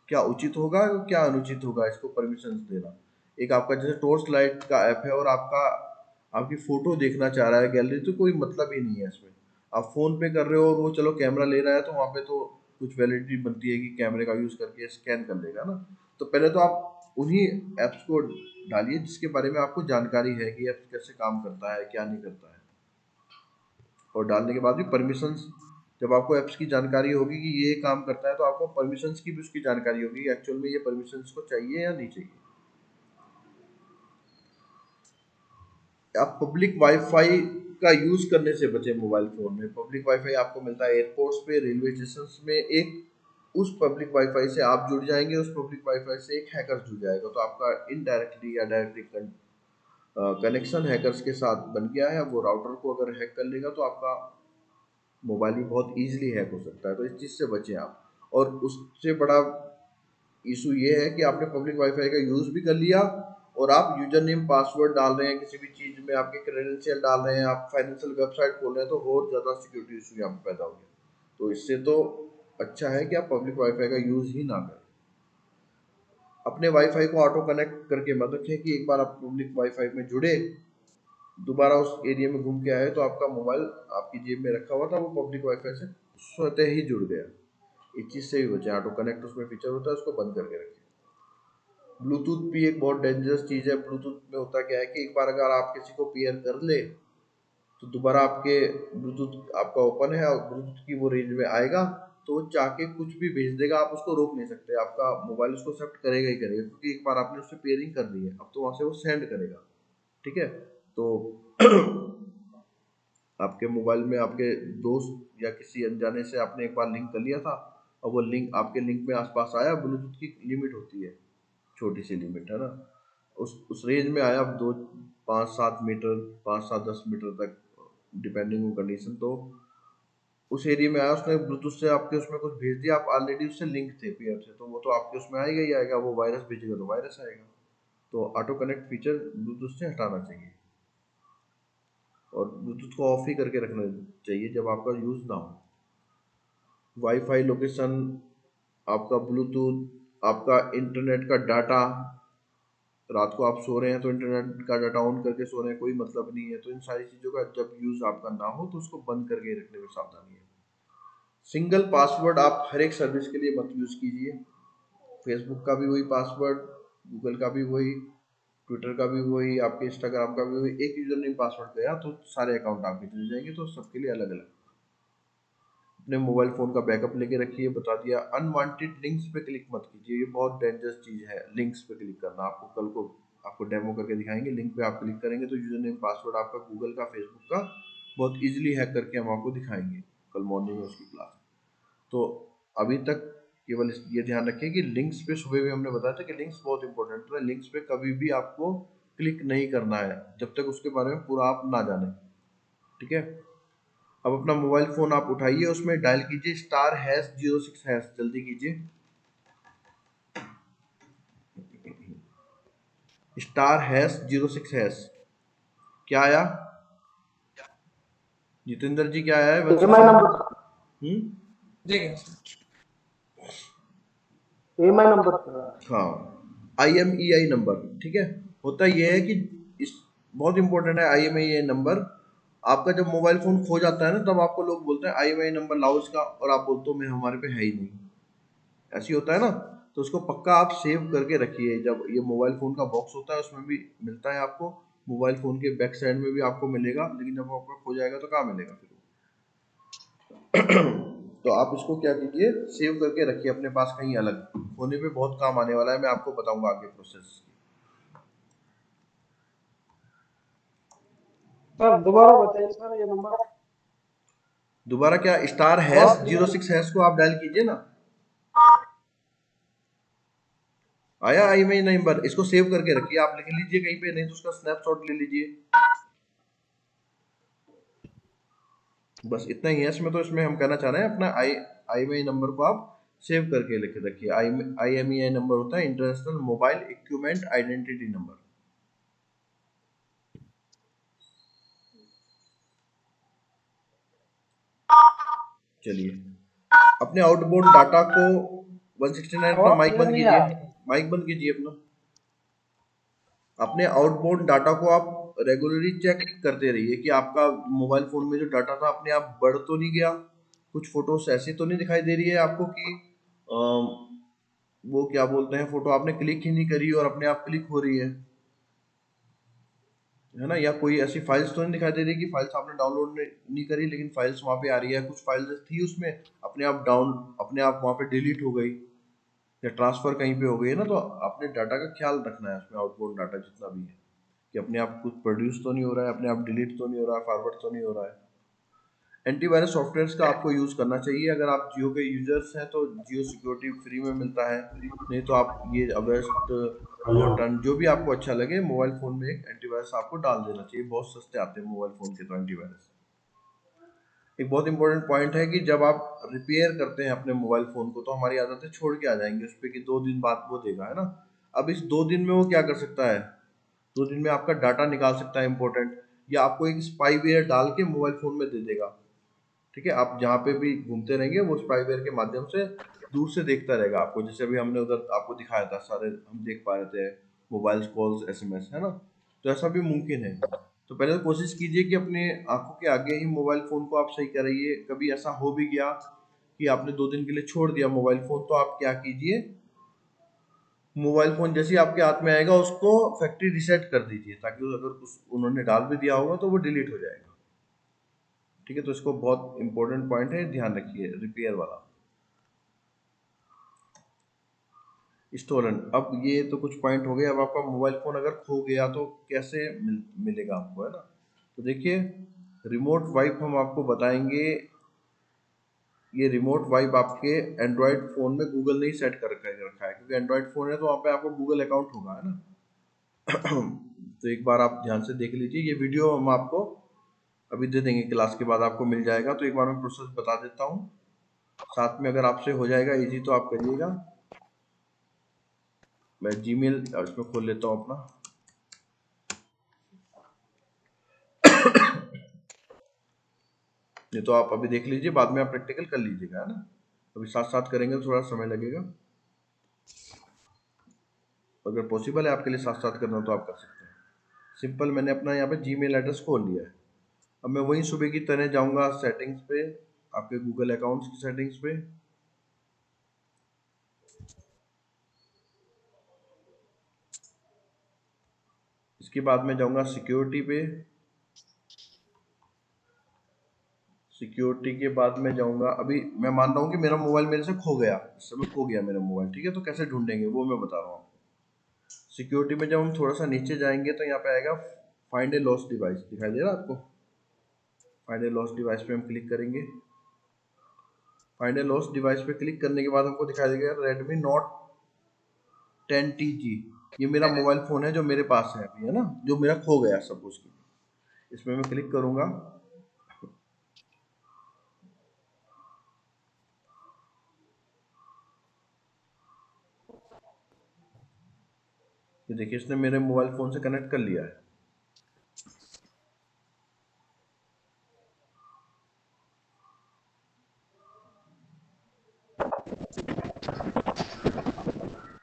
क्या उचित होगा और क्या अनुचित होगा इसको परमिशन देना। एक आपका जैसे टॉर्च लाइट का ऐप है और आपकी फोटो देखना चाह रहा है गैलरी, तो कोई मतलब ही नहीं है इसमें। आप फोन पे कर रहे हो और वो चलो कैमरा ले रहा है तो वहाँ पे तो कुछ वैलिडिटी बनती है कि कैमरे का यूज करके स्कैन कर लेगा ना। तो पहले तो आप उन्हीं ऐप्स को डालिए जिसके बारे में आपको जानकारी है कि ऐप कैसे काम करता है क्या नहीं करता है। और डालने के बाद भी परमिशंस, जब आपको ऐप्स की जानकारी होगी कि ये काम करता है तो आपको परमिशंस की भी उसकी जानकारी होगी एक्चुअल में ये परमिशंस को चाहिए या नहीं चाहिए। आप पब्लिक वाईफाई का यूज करने से बचे मोबाइल फोन में। पब्लिक वाईफाई आपको मिलता है एयरपोर्ट्स पे, रेलवे स्टेशन में। एक उस पब्लिक वाईफाई से आप जुड़ जाएंगे, उस पब्लिक वाईफाई से एक हैकर जुड़ जाएगा, तो आपका इनडायरेक्टली या डायरेक्टली कनेक्शन हैकर्स के साथ बन गया है। वो राउटर को अगर हैक कर लेगा तो आपका मोबाइल भी बहुत इजीली हैक हो सकता है। तो इस चीज़ से बचें आप। और उससे बड़ा इशू ये है कि आपने पब्लिक वाईफाई का यूज़ भी कर लिया और आप यूजर नेम पासवर्ड डाल रहे हैं किसी भी चीज़ में, आपके क्रेडेंशियल डाल रहे हैं, आप फाइनेंशियल वेबसाइट खोल रहे हैं, तो और ज़्यादा सिक्योरिटी इशू यहाँ पे पैदा हो गया। तो इससे तो अच्छा है कि आप पब्लिक वाईफाई का यूज़ ही ना करें। अपने वाईफाई को ऑटो कनेक्ट करके मत रखें कि एक बार आप पब्लिक वाईफाई में जुड़े, दोबारा उस एरिया में घूम के आए तो आपका मोबाइल आपकी जेब में रखा हुआ था वो पब्लिक वाईफाई से स्वतः ही जुड़ गया। इस चीज़ से भी बचें। ऑटो कनेक्ट उसमें फीचर होता है, उसको बंद करके रखें। ब्लूटूथ भी एक बहुत डेंजरस चीज़ है। ब्लूटूथ में होता क्या है कि एक बार अगर आप किसी को पेयर कर ले तो दोबारा आपके ब्लूटूथ आपका ओपन है और ब्लूटूथ की वो रेंज में आएगा तो वो चाह के कुछ भी भेज देगा, आप उसको रोक नहीं सकते। आपका मोबाइल उसको एक्सेप्ट करेगा ही करेगा क्योंकि एक बार आपने उससे पेयरिंग कर दी है, अब तो वहाँ से वो सेंड करेगा। ठीक है, तो आपके मोबाइल में आपके दोस्त या किसी अनजाने से आपने एक बार लिंक कर लिया था और वो लिंक आपके लिंक में आसपास आया। ब्लूटूथ की लिमिट होती है, छोटी सी लिमिट है ना, उस रेंज में आया 2 5 7 मीटर 5 7 10 मीटर तक डिपेंडिंग ऑन कंडीशन। तो उस एरिया में आया, उसने ब्लूटूथ से आपके उसमें कुछ भेज दिया, आप ऑलरेडी उससे लिंक थे पेयर से, तो वो तो आपके उसमें आएगा ही आएगा। वो वायरस भेजेगा तो वायरस आएगा। तो ऑटो कनेक्ट फीचर ब्लूटूथ से हटाना चाहिए और ब्लूटूथ को ऑफ ही करके रखना चाहिए जब आपका यूज़ ना हो। वाईफाई लोकेशन, आपका ब्लूटूथ, आपका इंटरनेट का डाटा, रात को आप सो रहे हैं तो इंटरनेट का डाटा ऑन करके सो रहे हैं, कोई मतलब नहीं है। तो इन सारी चीज़ों का जब यूज़ आपका ना हो तो उसको बंद करके रखने में सावधानी है। सिंगल पासवर्ड आप हर एक सर्विस के लिए मत यूज़ कीजिए। फेसबुक का भी वही पासवर्ड, गूगल का भी वही, ट्विटर का भी वही, आपके इंस्टाग्राम का भी वही। एक यूजर नेम पासवर्ड गया तो सारे अकाउंट आपके चले जाएंगे, तो सबके लिए अलग अलग। अपने मोबाइल फ़ोन का बैकअप लेके रखिए। बता दिया, अनवांटेड लिंक्स पे क्लिक मत कीजिए, ये बहुत डेंजरस चीज़ है लिंक्स पे क्लिक करना। आपको कल को आपको डेमो करके दिखाएंगे। लिंक पे आप क्लिक करेंगे तो यूजर नेम पासवर्ड आपका गूगल का, फेसबुक का बहुत इजीली हैक करके हम आपको दिखाएंगे। कल मॉर्निंग में उसकी क्लास। तो अभी तक केवल ये ध्यान रखें कि लिंक्स पे सुबह भी हमने बताया था कि लिंक्स बहुत इंपॉर्टेंट है। लिंक्स पे कभी भी आपको क्लिक नहीं करना है जब तक उसके बारे में पूरा आप ना जाने। ठीक है, अब अपना मोबाइल फोन आप उठाइए, उसमें डायल कीजिए *#06#, जल्दी कीजिए *#06#। क्या आया जितेंद्र जी, क्या आया है बता? ईएमआई नंबर, ठीक है सर। EMI number. हाँ, IMEI नंबर। ठीक है, होता यह है कि इस बहुत इंपॉर्टेंट है IMEI नंबर। आपका जब मोबाइल फोन खो जाता है ना, तब आपको लोग बोलते हैं IMEI नंबर लाओ इसका, और आप बोलते हो मैं हमारे पे है ही नहीं। ऐसी होता है ना, तो उसको पक्का आप सेव करके रखिए। जब ये मोबाइल फ़ोन का बॉक्स होता है उसमें भी मिलता है आपको, मोबाइल फ़ोन के बैक साइड में भी आपको मिलेगा, लेकिन जब आपका खो जाएगा तो कहाँ मिलेगा फिर तो आप इसको क्या कीजिए, सेव करके रखिए अपने पास कहीं अलग, होने पे बहुत काम आने वाला है। मैं आपको बताऊंगा आगे प्रोसेस। सर दोबारा बताइए सर ये नंबर। दोबारा क्या, *#06# को आप डायल कीजिए ना। आया IMEI नंबर, इसको सेव करके रखिए, आप लिख लीजिए कहीं पे, नहीं तो उसका स्नैपशॉट ले लीजिए। बस इतना ही है इसमें। तो इसमें हम कहना चाह रहे हैं अपना IMEI नंबर को आप सेव करके लिख रखिए। IMEI नंबर होता है international mobile equipment identity number. चलिए, अपने आउटबाउंड डाटा को 169 अपना माइक बंद कीजिए, माइक बंद कीजिए अपना। अपने आउटबाउंड डाटा को आप रेगुलरली चेक करते रहिए कि आपका मोबाइल फोन में जो डाटा था अपने आप बढ़ तो नहीं गया, कुछ फोटोज ऐसी तो नहीं दिखाई दे रही है आपको कि वो क्या बोलते हैं, फोटो आपने क्लिक ही नहीं करी और अपने आप क्लिक हो रही है ना, या कोई ऐसी फाइल्स तो नहीं दिखाई दे रही कि फाइल्स आपने डाउनलोड नहीं करी लेकिन फाइल्स वहाँ पे आ रही है, कुछ फाइल्स थी उसमें अपने आप वहाँ पे डिलीट हो गई या ट्रांसफर कहीं पे हो गई है ना। तो अपने डाटा का ख्याल रखना है उसमें, आउटबाउंड डाटा जितना भी है कि अपने आप कुछ प्रोड्यूस तो नहीं हो रहा है, अपने आप डिलीट तो नहीं हो रहा है, फॉरवर्ड तो नहीं हो रहा है। एंटीवायरस सॉफ्टवेयर्स का आपको यूज़ करना चाहिए। अगर आप जियो के यूजर्स हैं तो जियो सिक्योरिटी फ्री में मिलता है, नहीं तो आप ये अवेस्ट, नॉर्टन, जो भी आपको अच्छा लगे मोबाइल फ़ोन में एक एंटीवायरस आपको डाल देना चाहिए। बहुत सस्ते आते हैं मोबाइल फ़ोन के तो एंटीवायरस। एक बहुत इंपॉर्टेंट पॉइंट है कि जब आप रिपेयर करते हैं अपने मोबाइल फ़ोन को तो हमारी आदतें छोड़ के आ जाएंगी उस पर कि 2 दिन बाद वो देगा, है ना। अब इस 2 दिन में वो क्या कर सकता है, 2 दिन में आपका डाटा निकाल सकता है इंपॉर्टेंट, या आपको एक स्पाईवेयर डाल के मोबाइल फ़ोन में दे देगा। ठीक है, आप जहाँ पे भी घूमते रहेंगे वो स्पाईवेयर के माध्यम से दूर से देखता रहेगा आपको, जैसे अभी हमने उधर आपको दिखाया था, सारे हम देख पा रहे थे मोबाइल कॉल्स, एसएमएस, है ना। तो ऐसा भी मुमकिन है। तो पहले तो कोशिश कीजिए कि अपने आंखों के आगे ही मोबाइल फ़ोन को आप सही कराइए। कभी ऐसा हो भी गया कि आपने 2 दिन के लिए छोड़ दिया मोबाइल फ़ोन, तो आप क्या कीजिए, मोबाइल फ़ोन जैसे ही आपके हाथ में आएगा उसको फैक्ट्री रिसेट कर दीजिए, ताकि अगर उन्होंने डाल भी दिया होगा तो वो डिलीट हो जाएगा। ठीक है, तो इसको बहुत इंपॉर्टेंट पॉइंट है, ध्यान रखिए रिपेयर वाला। स्टोलन, अब ये तो कुछ पॉइंट हो गए। अब आपका मोबाइल फ़ोन अगर खो गया तो कैसे मिलेगा आपको, है ना। तो देखिए, रिमोट वाइप हम आपको बताएंगे। ये रिमोट वाइप आपके एंड्रॉयड फ़ोन में गूगल ने ही सेट कर रखा है, क्योंकि एंड्रॉयड फ़ोन है तो वहाँ पे आपको गूगल अकाउंट होगा, है ना। तो एक बार आप ध्यान से देख लीजिए, ये वीडियो हम आपको अभी दे देंगे, क्लास के बाद आपको मिल जाएगा। तो एक बार मैं प्रोसेस बता देता हूँ, साथ में अगर आपसे हो जाएगा इजी तो आप करिएगा। मैं जीमेल इसमें खोल लेता हूँ अपना। नहीं तो आप अभी देख लीजिए, बाद में आप प्रैक्टिकल कर लीजिएगा, है ना। अभी साथ साथ करेंगे तो थोड़ा समय लगेगा। अगर पॉसिबल है आपके लिए साथ साथ करना तो आप कर सकते हैं। सिंपल, मैंने अपना यहाँ पे जीमेल एड्रेस खोल लिया है। अब मैं वहीं सुबह की तरह जाऊँगा सेटिंग्स पे, आपके गूगल अकाउंट्स की सेटिंग्स पे। इसके बाद मैं जाऊँगा सिक्योरिटी पे। सिक्योरिटी के बाद मैं जाऊँगा, अभी मैं मान रहा हूँ कि मेरा मोबाइल मेरे से खो गया, इस समय खो गया मेरा मोबाइल। ठीक है, तो कैसे ढूंढेंगे वो मैं बता रहा हूँ। सिक्योरिटी में जब हम थोड़ा सा नीचे जाएंगे तो यहाँ पे आएगा फाइंड ए लॉस्ट डिवाइस, दिखाई दे रहा है आपको। फाइंड ए लॉस्ट डिवाइस पे हम क्लिक करेंगे। फाइंड ए लॉस्ट डिवाइस पे क्लिक करने के बाद हमको दिखाई देगा रेडमी नोट 10TG। ये मेरा मोबाइल फ़ोन है जो मेरे पास है अभी, है ना, जो मेरा खो गया सपोज की। इसमें मैं क्लिक करूँगा। ये देखिए, इसने मेरे मोबाइल फ़ोन से कनेक्ट कर लिया है।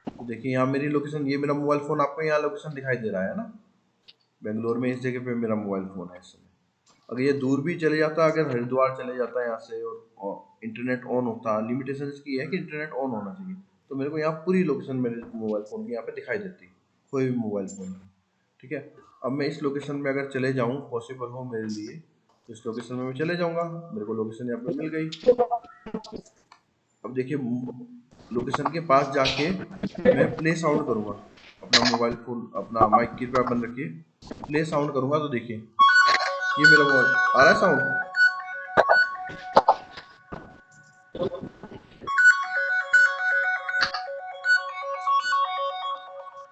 तो देखिए यहाँ मेरी लोकेशन, ये मेरा मोबाइल फ़ोन आपको यहाँ लोकेशन दिखाई दे रहा है ना, बेंगलोर में इस जगह पे मेरा मोबाइल फ़ोन है इस समय। अगर ये दूर भी चले जाता, अगर हरिद्वार चले जाता है यहाँ से और इंटरनेट ऑन होता, लिमिटेशन इसकी है कि इंटरनेट ऑन होना चाहिए, तो मेरे को यहाँ पूरी लोकेशन मेरे मोबाइल फ़ोन की यहाँ पे दिखाई देती, कोई भी मोबाइल फ़ोन है। ठीक है, अब मैं इस लोकेशन में अगर चले जाऊँ, पॉसिबल हो मेरे लिए, तो इस लोकेशन में मैं चले जाऊँगा। मेरे को लोकेशन यहाँ पे मिल गई। अब देखिए, लोकेशन के पास जाके मैं प्ले साउंड करूँगा, अपना मोबाइल फ़ोन, अपना माइक कृपया बंद रखिए, प्ले साउंड करूँगा तो देखिए ये मेरा मोबाइल आ रहा है साउंड।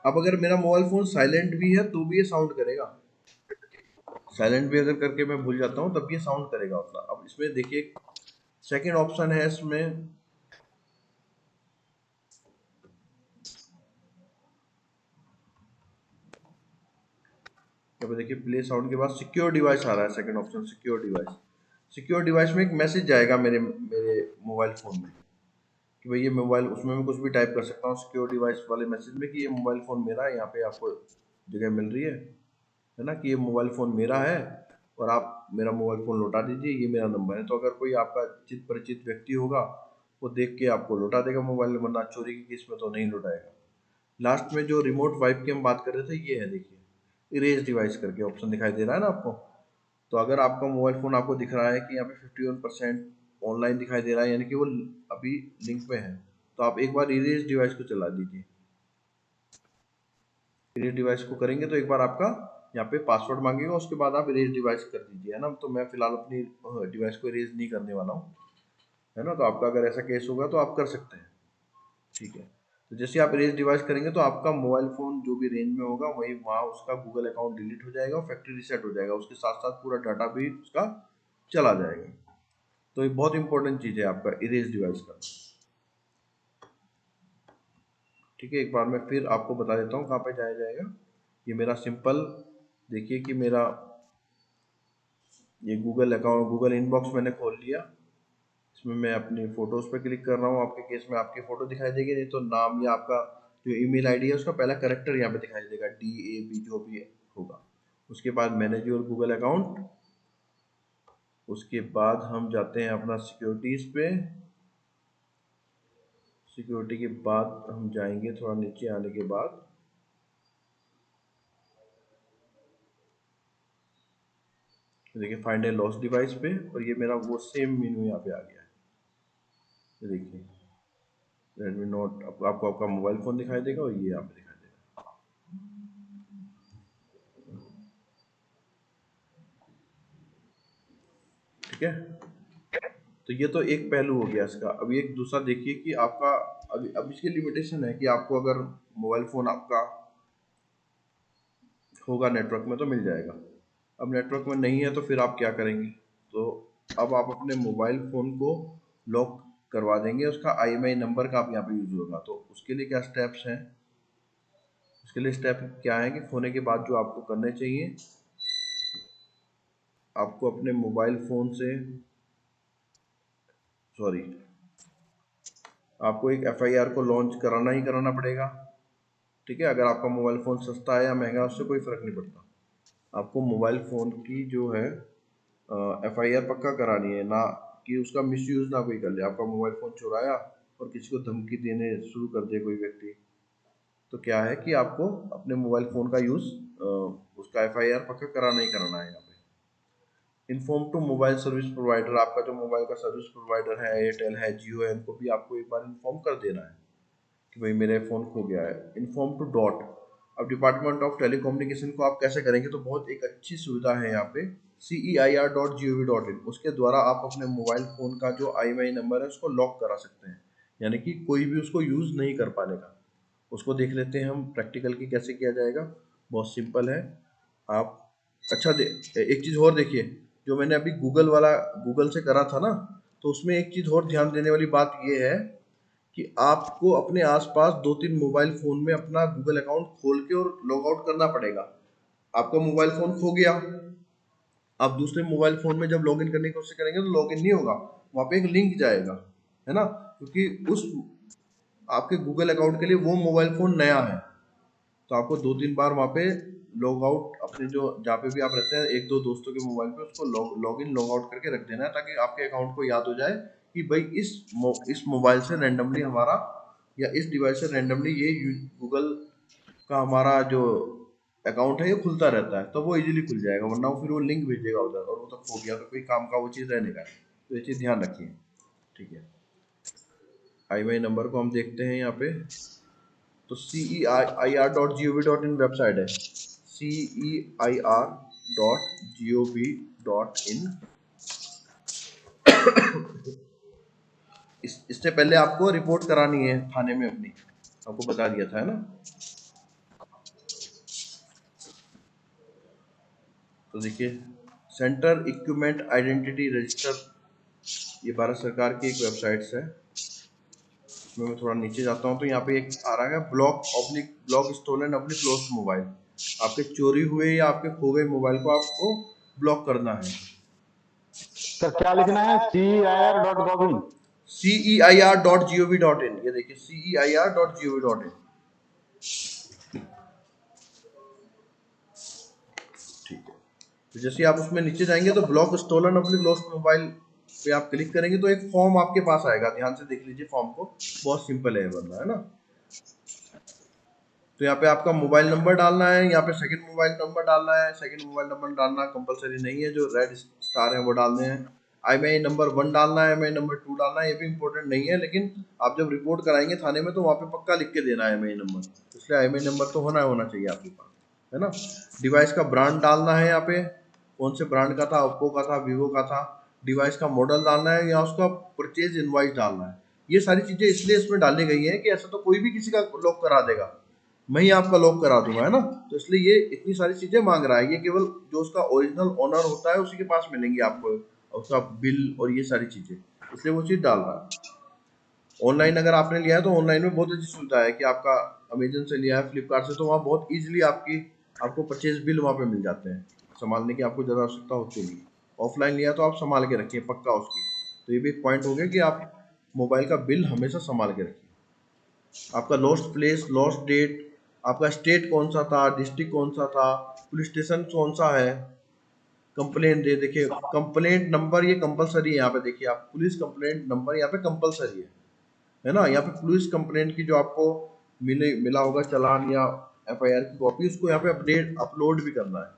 अब अगर मेरा मोबाइल फ़ोन साइलेंट भी है तो भी ये साउंड करेगा। साइलेंट भी अगर करके मैं भूल जाता हूँ तब ये साउंड करेगा उतना। अब इसमें देखिए सेकंड ऑप्शन है इसमें, अब देखिए प्ले साउंड के बाद सिक्योर डिवाइस आ रहा है, second option secure device. Secure device में एक मैसेज जाएगा मेरे मेरे मोबाइल फ़ोन में कि भाई ये मोबाइल, उसमें मैं कुछ भी टाइप कर सकता हूँ सिक्योर डिवाइस वाले मैसेज में कि ये मोबाइल फ़ोन मेरा है, यहाँ पे आपको जगह मिल रही है ना, कि ये मोबाइल फ़ोन मेरा है और आप मेरा मोबाइल फ़ोन लौटा दीजिए, ये मेरा नंबर है। तो अगर कोई आपका चित परिचित व्यक्ति होगा वो देख के आपको लौटा देगा मोबाइल, वरना चोरी के केस में तो नहीं लौटाएगा। लास्ट में जो रिमोट वाइप की हम बात कर रहे थे, ये है देखिए, इरेज डिवाइस करके ऑप्शन दिखाई दे रहा है ना आपको। तो अगर आपका मोबाइल फ़ोन आपको दिख रहा है कि यहाँ पे 51% ऑनलाइन दिखाई दे रहा है, यानी कि वो अभी लिंक पे है, तो आप एक बार इरेज डिवाइस को चला दीजिए। इरेज डिवाइस को करेंगे तो एक बार आपका यहाँ पे पासवर्ड मांगेगा, उसके बाद आप इरेज डिवाइस कर दीजिए, है ना। तो मैं फिलहाल अपनी डिवाइस को इरेज नहीं करने वाला हूँ, है ना। तो आपका अगर ऐसा केस होगा तो आप कर सकते हैं, ठीक है। तो जैसे आप इरेज डिवाइस करेंगे तो आपका मोबाइल फ़ोन जो भी रेंज में होगा वही वहाँ उसका गूगल अकाउंट डिलीट हो जाएगा, फैक्ट्री रीसेट हो जाएगा, उसके साथ साथ पूरा डाटा भी उसका चला जाएगा। तो ये बहुत इंपॉर्टेंट चीज़ है आपका इरेज डिवाइस का, ठीक है। एक बार मैं फिर आपको बता देता हूँ कहाँ पे जाया जाएगा। ये मेरा सिंपल देखिए कि मेरा ये गूगल अकाउंट, गूगल इनबॉक्स मैंने खोल लिया। इसमें मैं अपनी फ़ोटोज़ पे क्लिक कर रहा हूँ, आपके केस में आपकी फ़ोटो दिखाई देगी, नहीं तो नाम या आपका जो ईमेल आईडी है उसका पहला कैरेक्टर यहाँ पे दिखाई देगा, DAB जो भी होगा। उसके बाद मैनेज योर गूगल अकाउंट, उसके बाद हम जाते हैं अपना सिक्योरिटीज़ पे। सिक्योरिटी के बाद हम जाएंगे थोड़ा नीचे आने के बाद, देखिए फाइंड ए लॉस्ट डिवाइस पे, और ये मेरा वो सेम मेनू यहाँ पे आ गया है। ये देखिए रेडमी नोट, आपको आपका मोबाइल फ़ोन दिखाई देगा और ये यहाँ पे दिखाई देगा, ठीक है। तो ये तो एक पहलू हो गया इसका। अभी एक दूसरा देखिए कि आपका अब इसकी लिमिटेशन है कि आपको अगर मोबाइल फ़ोन आपका होगा नेटवर्क में तो मिल जाएगा। अब नेटवर्क में नहीं है तो फिर आप क्या करेंगे? तो अब आप अपने मोबाइल फ़ोन को लॉक करवा देंगे, उसका IMEI नंबर का आप यहाँ पे यूज़ होगा। तो उसके लिए क्या स्टेप्स हैं? उसके लिए स्टेप क्या है कि खोने के बाद जो आपको करने चाहिए, आपको अपने मोबाइल फ़ोन से सॉरी आपको एक FIR को लॉन्च कराना ही कराना पड़ेगा, ठीक है। अगर आपका मोबाइल फ़ोन सस्ता है या महंगा उससे कोई फ़र्क नहीं पड़ता, आपको मोबाइल फ़ोन की जो है FIR पक्का करानी है, ना कि उसका मिसयूज़ ना कोई कर ले। आपका मोबाइल फ़ोन चुराया और किसी को धमकी देने शुरू कर दे कोई व्यक्ति, तो क्या है कि आपको अपने मोबाइल फ़ोन का यूज़ उसका FIR पक्का कराना ही कराना है यहाँ पे। Inform to mobile service provider, आपका जो मोबाइल का सर्विस प्रोवाइडर है, एयरटेल है, जियो है, इनको भी आपको एक बार इन्फॉर्म कर देना है कि भाई मेरे फ़ोन खो गया है। इन्फॉर्म टू डॉट, अब डिपार्टमेंट ऑफ टेलीकम्युनिकेशन को आप कैसे करेंगे? तो बहुत एक अच्छी सुविधा है यहाँ पे, CEIR.gov.in, उसके द्वारा आप अपने मोबाइल फ़ोन का जो IMEI नंबर है उसको लॉक करा सकते हैं, यानी कि कोई भी उसको यूज़ नहीं कर पाएगा। उसको देख लेते हैं हम प्रैक्टिकल की कैसे किया जाएगा। बहुत सिंपल है। आप अच्छा एक चीज़ और देखिए, जो मैंने अभी गूगल से करा था ना, तो उसमें एक चीज़ और ध्यान देने वाली बात ये है कि आपको अपने आसपास 2-3 मोबाइल फ़ोन में अपना गूगल अकाउंट खोल के और लॉग आउट करना पड़ेगा। आपका मोबाइल फ़ोन खो गया, आप दूसरे मोबाइल फ़ोन में जब लॉगिन करने की कोशिश करेंगे तो लॉगिन नहीं होगा, वहाँ पे एक लिंक जाएगा, है ना, क्योंकि उस आपके गूगल अकाउंट के लिए वो मोबाइल फ़ोन नया है। तो आपको 2-3 बार वहाँ पे लॉग आउट, अपने जो जहाँ पे भी आप रहते हैं 1-2 दोस्तों के मोबाइल पे उसको लॉग इन लॉग आउट करके रख देना है, ताकि आपके अकाउंट को याद हो जाए कि भाई इस मोबाइल से रैंडमली हमारा, या इस डिवाइस से रैंडमली ये गूगल का हमारा जो अकाउंट है ये खुलता रहता है, तो वो इजीली खुल जाएगा, वरना वो फिर वो लिंक भेजेगा उधर और वो तक हो गया तो कोई काम का वो चीज़ रहने का। तो ये चीज़ ध्यान रखिए, ठीक है। IMEI नंबर को हम देखते हैं यहाँ पे, तो CEIR.gov.in वेबसाइट है, CEIR.gov.in। इससे पहले आपको रिपोर्ट करानी है थाने में अपनी, आपको बता दिया था, है ना। तो देखिए सेंटर इक्विपमेंट आइडेंटिटी रजिस्टर, ये भारत सरकार की एक वेबसाइट है। इसमें मैं थोड़ा नीचे जाता हूँ तो यहाँ पे एक आ रहा है block stolen oblique lost mobile. आपके चोरी हुए या आपके खो गए मोबाइल को आपको ब्लॉक करना है। सर क्या लिखना है? CEIR.gov.in। CEIR.gov.in, ये देखिए CEIR.gov.in। ठीक है, तो जैसे आप उसमें नीचे जाएंगे तो ब्लॉक स्टोलन अपनी लॉस्ट मोबाइल पे आप क्लिक करेंगे तो एक फॉर्म आपके पास आएगा। ध्यान से देख लीजिए फॉर्म को, बहुत सिंपल है ये बनना, है ना। तो यहाँ पे आपका मोबाइल नंबर डालना है, यहाँ पे सेकंड मोबाइल नंबर डालना है। सेकंड मोबाइल नंबर डालना कंपलसरी नहीं है, जो रेड स्टार है वो डालने हैं। IMEI नंबर 1 डालना है, IMEI नंबर 2 डालना है, ये भी इंपॉर्टेंट नहीं है, लेकिन आप जब रिपोर्ट कराएंगे थाने में तो वहाँ पे पक्का लिख के देना है IMEI नंबर, इसलिए IMEI नंबर तो होना चाहिए आपके पास, है ना। डिवाइस का ब्रांड डालना है, यहाँ पे कौन से ब्रांड का था, ओप्पो का था, वीवो का था। डिवाइस का मॉडल डालना है या उसका परचेज इनवॉइस डालना है। ये सारी चीज़ें इसलिए इसमें डाली गई हैं कि ऐसा तो कोई भी किसी का लॉक करा देगा, मैं ही आपका लॉक करा दूंगा, है ना। तो इसलिए ये इतनी सारी चीजें मांग रहा है, ये केवल जो उसका ओरिजिनल ओनर होता है उसी के पास मिलेंगी आपको, उसका बिल और ये सारी चीजें, इसलिए वो चीज डाल रहा है। ऑनलाइन अगर आपने लिया है तो ऑनलाइन में बहुत अच्छी सुविधा है कि आपका अमेजन से लिया है, फ्लिपकार्ट से, तो वहाँ बहुत ईजिली आपको परचेज बिल वहाँ पे मिल जाते हैं, संभालने की आपको ज़्यादा आवश्यकता होती नहीं। ऑफलाइन लिया तो आप संभाल के रखिए पक्का उसकी। तो ये भी एक पॉइंट हो गया कि आप मोबाइल का बिल हमेशा संभाल के रखिए। आपका लॉस्ट प्लेस, लॉस्ट डेट, आपका स्टेट कौन सा था, डिस्ट्रिक्ट कौन सा था, पुलिस स्टेशन कौन सा है, कंप्लेंट दे, देखिए कंप्लेंट नंबर ये कंपलसरी है यहाँ पे, देखिए आप पुलिस कंप्लेंट नंबर यहाँ पे कंपलसरी है ना। यहाँ पे पुलिस कंप्लेंट की जो आपको मिला होगा चालान या FIR की कॉपी, उसको यहाँ पे अपलोड भी करना है।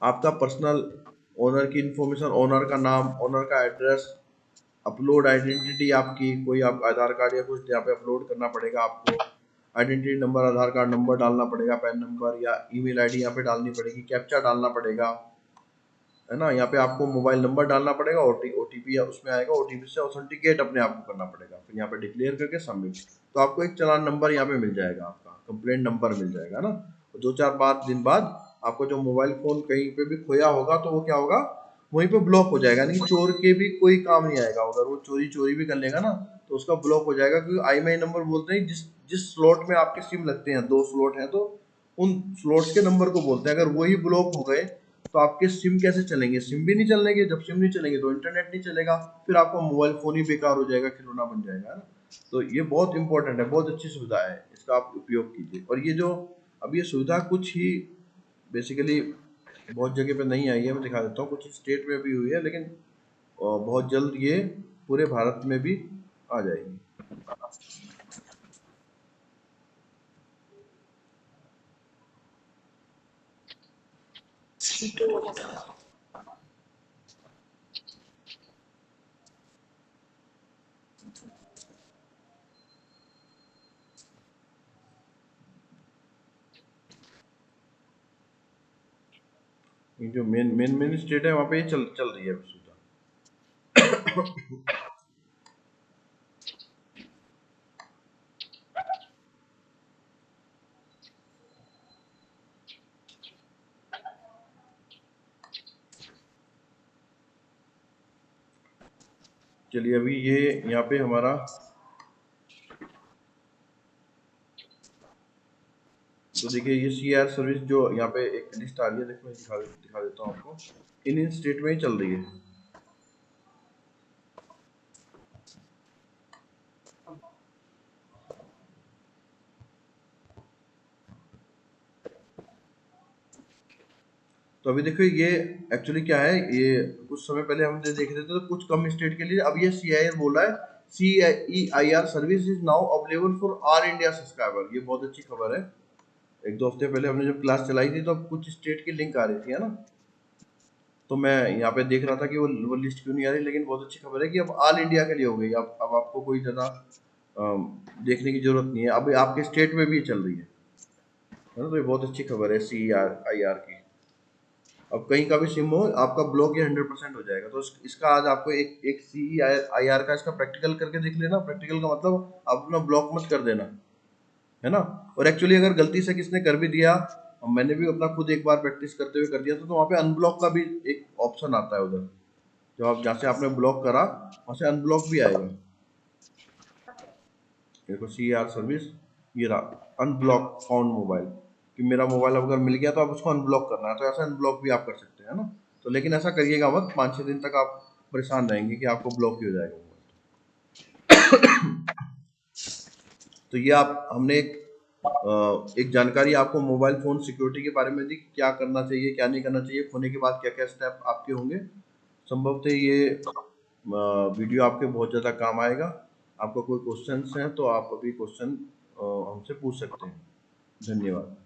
आपका पर्सनल ओनर की इंफॉर्मेशन, ओनर का नाम, ओनर का एड्रेस, अपलोड आइडेंटिटी आपकी, कोई आप आधार कार्ड या कुछ यहाँ पे अपलोड करना पड़ेगा आपको। आइडेंटिटी नंबर, आधार कार्ड नंबर डालना पड़ेगा, पैन नंबर या ईमेल आईडी यहाँ पे डालनी पड़ेगी, कैप्चा डालना पड़ेगा, है ना। यहाँ पे आपको मोबाइल नंबर डालना पड़ेगा, OTP या उसमें आएगा, OTP से ऑथेंटिकेट अपने आप को करना पड़ेगा, फिर यहाँ पे डिक्लेयर करके सबमिट। तो आपको एक चालान नंबर यहाँ पे मिल जाएगा, आपका कंप्लेंट नंबर मिल जाएगा ना। 2-4 दिन बाद आपको जो मोबाइल फोन कहीं पे भी खोया होगा तो वो क्या होगा, वहीं पे ब्लॉक हो जाएगा, यानी कि चोर के भी कोई काम नहीं आएगा। अगर वो चोरी भी कर लेगा ना तो उसका ब्लॉक हो जाएगा, क्योंकि IMEI नंबर बोलते हैं जिस जिस स्लॉट में आपके सिम लगते हैं, 2 स्लॉट हैं तो उन स्लॉट्स के नंबर को बोलते हैं। अगर वही ब्लॉक हो गए तो आपके सिम कैसे चलेंगे, सिम भी नहीं चलेंगे, जब सिम नहीं चलेंगे तो इंटरनेट नहीं चलेगा, फिर आपका मोबाइल फोन ही बेकार हो जाएगा, खिलौना बन जाएगा, है ना। तो ये बहुत इंपॉर्टेंट है, बहुत अच्छी सुविधा है, इसका आप उपयोग कीजिए। और ये जो अब ये सुविधा कुछ ही बेसिकली बहुत जगह पे नहीं आई है, मैं दिखा देता हूँ, कुछ स्टेट में भी हुई है, लेकिन बहुत जल्द ये पूरे भारत में भी आ जाएगी। ये जो मेन स्टेट है वहाँ पे ये चल रही है सुविधा। चलिए अभी ये यहाँ पे हमारा तो देखिए ये CR सर्विस जो यहाँ पे एक लिस्ट आ रही है, देखो मैं दिखा देता हूँ आपको, इन स्टेट में ही चल रही है। तो अभी देखो ये एक्चुअली क्या है, ये कुछ समय पहले हम देख रहे थे तो कुछ कम स्टेट के लिए, अब ये CIR बोला है, CEIR service is now available for all India subscriber. ये बहुत अच्छी खबर है। 1-2 हफ्ते पहले हमने जब क्लास चलाई थी तो कुछ स्टेट की लिंक आ रही थी, है ना। तो मैं यहाँ पे देख रहा था कि वो लिस्ट क्यों नहीं आ रही, लेकिन बहुत अच्छी खबर है कि अब ऑल इंडिया के लिए हो गई। अब आपको कोई ज़्यादा देखने की जरूरत नहीं है, अब आपके स्टेट में भी चल रही है ना। तो ये बहुत अच्छी खबर है CEIR की। अब कहीं का भी सिम हो आपका ब्लॉक ये 100% हो जाएगा। तो इसका आज आपको एक CEIR का इसका प्रैक्टिकल करके देख लेना। प्रैक्टिकल का मतलब आप अपना ब्लॉक मत कर देना, है ना। और एक्चुअली अगर गलती से किसने कर भी दिया, मैंने भी अपना खुद एक बार प्रैक्टिस करते हुए कर दिया था, तो वहाँ पे अनब्लॉक का भी एक ऑप्शन आता है उधर, जब आप जहाँ से आपने ब्लॉक करा वहाँ से अनब्लॉक भी आएगा। देखो CER सर्विस ये रहा, अनब्लॉक फाउंड मोबाइल, कि मेरा मोबाइल अगर मिल गया तो आप उसको अनब्लॉक करना है, तो ऐसा अनब्लॉक भी आप कर सकते हैं ना। तो लेकिन ऐसा करिएगा मत, 5-6 दिन तक आप परेशान रहेंगे कि आपको ब्लॉक ही हो जाएगा मोबाइल। तो ये आप हमने एक जानकारी आपको मोबाइल फ़ोन सिक्योरिटी के बारे में दी, क्या करना चाहिए क्या नहीं करना चाहिए, खोने के बाद क्या क्या स्टेप आपके होंगे। संभवतः ये वीडियो आपके बहुत ज़्यादा काम आएगा। आपका कोई क्वेश्चंस हैं तो आप अभी क्वेश्चन हमसे पूछ सकते हैं। धन्यवाद।